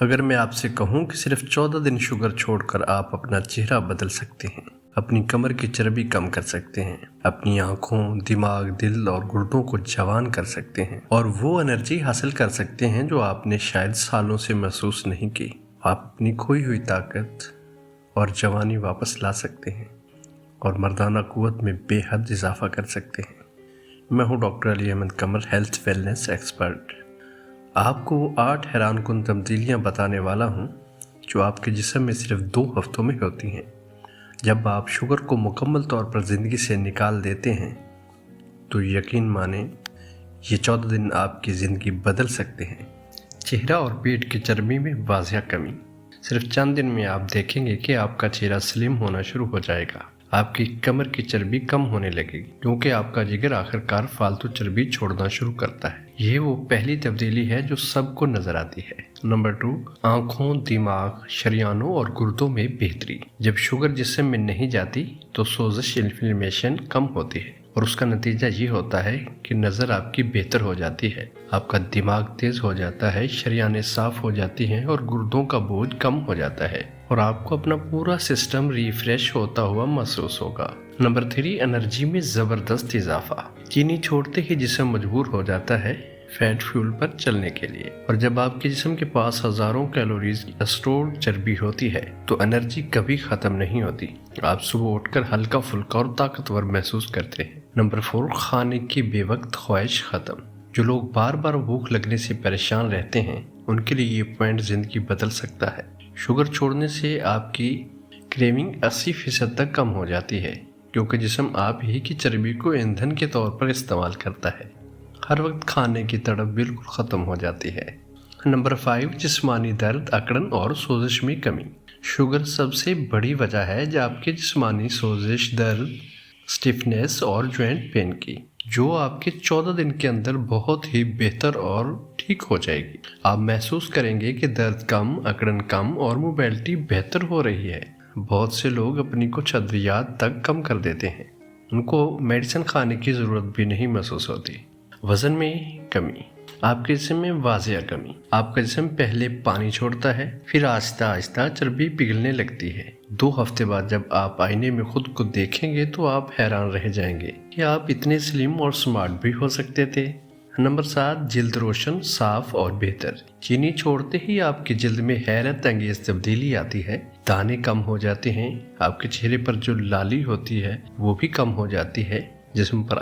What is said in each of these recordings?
اگر میں آپ سے کہوں کہ صرف 14 دن شوگر چھوڑ کر آپ اپنا چہرہ بدل سکتے ہیں، اپنی کمر کی چربی کم کر سکتے ہیں، اپنی آنکھوں، دماغ، دل اور گردوں کو جوان کر سکتے ہیں اور وہ انرجی حاصل کر سکتے ہیں جو آپ نے شاید سالوں سے محسوس نہیں کی، آپ اپنی کھوئی ہوئی طاقت اور جوانی واپس لا سکتے ہیں اور مردانہ قوت میں بے حد اضافہ کر سکتے ہیں۔ میں ہوں doctor Ali Ahmed Qamar, health wellness expert. آپ کو وہ 8 حیران کن تبدیلیاں بتانے والا ہوں جو آپ کے جسم میں صرف 2 ہفتوں میں ہوتی ہیں۔ جب آپ شوگر کو مکمل طور پر زندگی سے نکال دیتے ہیں تو یقین مانیں یہ 14 دن آپ کی زندگی بدل سکتے ہیں۔ چہرہ اور پیٹ کی چربی میں واضح کمی۔ صرف چند دن میں آپ دیکھیں گے کہ آپ کا چہرہ سلم ہونا شروع ہو جائے گا، آپ کی کمر کی چربی کم ہونے لگے گی کیونکہ آپ کا جگر آخر کار فالتو چربی چھوڑنا شروع کرتا ہے۔ یہ وہ پہلی تبدیلی ہے جو سب کو نظر آتی ہے۔ نمبر 2، آنکھوں، دماغ، شریانوں اور گردوں میں بہتری۔ جب شوگر جسم میں نہیں جاتی تو سوزش، انفلیمیشن کم ہوتی ہے اور اس کا نتیجہ یہ ہوتا ہے کہ نظر آپ کی بہتر ہو جاتی ہے، آپ کا دماغ تیز ہو جاتا ہے، شریانیں صاف ہو جاتی ہیں اور گردوں کا بوجھ کم ہو جاتا ہے اور آپ کو اپنا پورا سسٹم ریفریش ہوتا ہوا محسوس ہوگا۔ نمبر 3، انرجی میں زبردست اضافہ۔ چینی چھوڑتے ہی جسم مجبور ہو جاتا ہے فیٹ فیول پر چلنے کے لیے، اور جب آپ کے جسم کے پاس ہزاروں کیلوریز کی اسٹورڈ چربی ہوتی ہے تو انرجی کبھی ختم نہیں ہوتی۔ آپ صبح اٹھ کر ہلکا پھلکا اور طاقتور محسوس کرتے ہیں۔ نمبر 4، کھانے کی بے وقت خواہش ختم۔ جو لوگ بار بار بھوک لگنے سے پریشان رہتے ہیں ان کے لیے یہ پوائنٹ زندگی بدل سکتا ہے۔ شوگر چھوڑنے سے آپ کی کریونگ 80% تک کم ہو جاتی ہے کیونکہ جسم آپ ہی کی چربی کو ایندھن کے طور پر استعمال کرتا ہے۔ ہر وقت کھانے کی تڑپ بالکل ختم ہو جاتی ہے۔ نمبر 5، جسمانی درد، اکڑن اور سوزش میں کمی۔ شوگر سب سے بڑی وجہ ہے جو آپ کے جسمانی سوزش، درد، سٹفنس اور جوائنٹ پین کی، جو آپ کے 14 دن کے اندر بہت ہی بہتر اور ٹھیک ہو جائے گی۔ آپ محسوس کریں گے کہ درد کم، اکڑن کم اور موبیلٹی بہتر ہو رہی ہے۔ بہت سے لوگ اپنی کچھ ادویات تک کم کر دیتے ہیں، ان کو میڈیسن کھانے کی ضرورت بھی نہیں محسوس ہوتی۔ وزن میں کمی۔ آپ کے جسم میں واضح کمی۔ آپ کا جسم پہلے پانی چھوڑتا ہے، پھر آہستہ آہستہ چربی پگھلنے لگتی ہے۔ 2 ہفتے بعد جب آپ آئینے میں خود کو دیکھیں گے تو آپ حیران رہ جائیں گے کہ آپ اتنے سلم اور سمارٹ بھی ہو سکتے تھے۔ نمبر 7، جلد روشن، صاف اور بہتر۔ چینی چھوڑتے ہی آپ کی جلد میں حیرت انگیز تبدیلی آتی ہے۔ دانے کم ہو جاتے ہیں، آپ کے چہرے پر جو لالی ہوتی ہے وہ بھی کم ہو جاتی ہے، جسم پر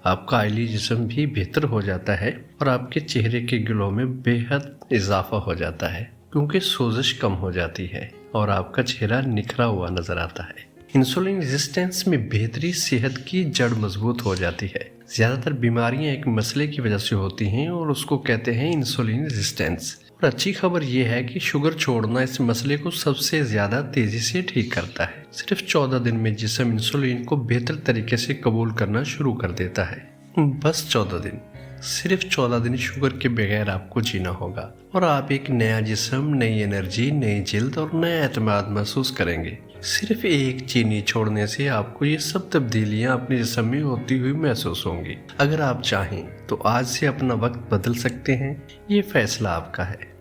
آپ کا آئلی جسم بھی بہتر ہو جاتا ہے اور آپ کے چہرے کے گلو میں بے حد اضافہ ہو جاتا ہے کیونکہ سوزش کم ہو جاتی ہے اور آپ کا چہرہ نکھرا ہوا نظر آتا ہے۔ انسولین ریزسٹنس میں بہتری، صحت کی جڑ مضبوط ہو جاتی ہے۔ زیادہ تر بیماریاں ایک مسئلے کی وجہ سے ہوتی ہیں اور اس کو کہتے ہیں انسولین ریزسٹنس، اور اچھی خبر یہ ہے کہ شوگر چھوڑنا اس مسئلے کو سب سے زیادہ تیزی سے ٹھیک کرتا ہے۔ صرف 14 دن میں جسم انسولین کو بہتر طریقے سے قبول کرنا شروع کر دیتا ہے۔ بس 14 دن، صرف 14 دن شوگر کے بغیر آپ کو جینا ہوگا اور آپ ایک نیا جسم، نئی انرجی، نئی جلد اور نیا اعتماد محسوس کریں گے۔ صرف ایک چینی چھوڑنے سے آپ کو یہ سب تبدیلیاں اپنے جسم میں ہوتی ہوئی محسوس ہوں گی۔ اگر آپ چاہیں تو آج سے اپنا وقت بدل سکتے ہیں، یہ فیصلہ آپ کا ہے۔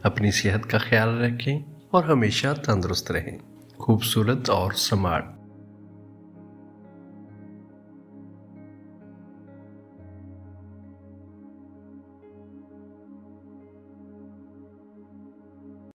اپنی صحت کا خیال رکھیں اور ہمیشہ تندرست رہیں، خوبصورت اور سمارٹ۔